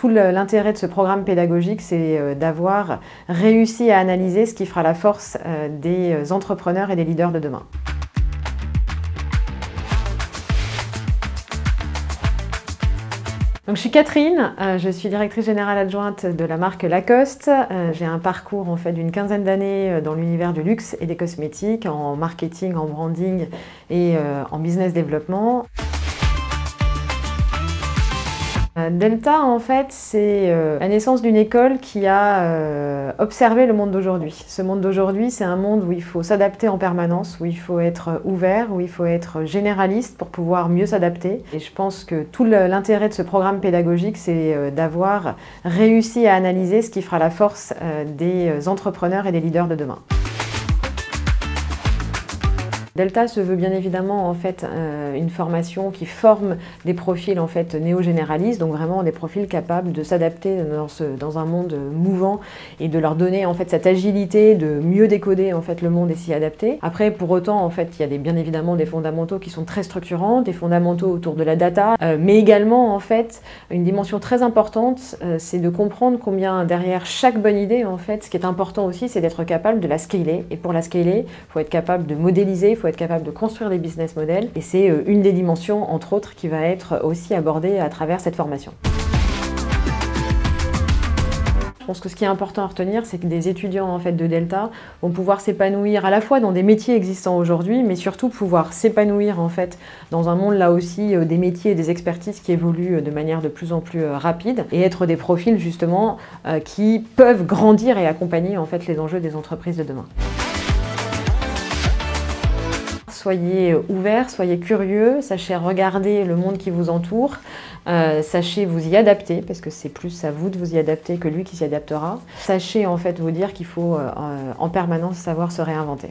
tout l'intérêt de ce programme pédagogique, c'est d'avoir réussi à analyser ce qui fera la force des entrepreneurs et des leaders de demain. Donc, je suis Catherine, je suis directrice générale adjointe de la marque Lacoste. J'ai un parcours en fait d'une quinzaine d'années dans l'univers du luxe et des cosmétiques, en marketing, en branding et en business développement. Delta, en fait, c'est la naissance d'une école qui a observé le monde d'aujourd'hui. Ce monde d'aujourd'hui, c'est un monde où il faut s'adapter en permanence, où il faut être ouvert, où il faut être généraliste pour pouvoir mieux s'adapter. Et je pense que tout l'intérêt de ce programme pédagogique, c'est d'avoir réussi à analyser ce qui fera la force des entrepreneurs et des leaders de demain. Delta se veut bien évidemment en fait une formation qui forme des profils en fait néo-généralistes, donc vraiment des profils capables de s'adapter dans un monde mouvant et de leur donner en fait cette agilité de mieux décoder en fait le monde et s'y adapter. Après, pour autant en fait, il y a bien évidemment des fondamentaux qui sont très structurants, des fondamentaux autour de la data, mais également en fait une dimension très importante, c'est de comprendre combien derrière chaque bonne idée en fait, ce qui est important aussi, c'est d'être capable de la scaler. Et pour la scaler, il faut être capable de modéliser, il faut être capable de construire des business models et c'est une des dimensions, entre autres, qui va être aussi abordée à travers cette formation. Je pense que ce qui est important à retenir, c'est que des étudiants en fait, de Delta vont pouvoir s'épanouir à la fois dans des métiers existants aujourd'hui, mais surtout pouvoir s'épanouir en fait, dans un monde là aussi des métiers et des expertises qui évoluent de manière de plus en plus rapide et être des profils justement qui peuvent grandir et accompagner en fait, les enjeux des entreprises de demain. Soyez ouverts, soyez curieux, sachez regarder le monde qui vous entoure, sachez vous y adapter, parce que c'est plus à vous de vous y adapter que lui qui s'y adaptera. Sachez en fait vous dire qu'il faut en permanence savoir se réinventer.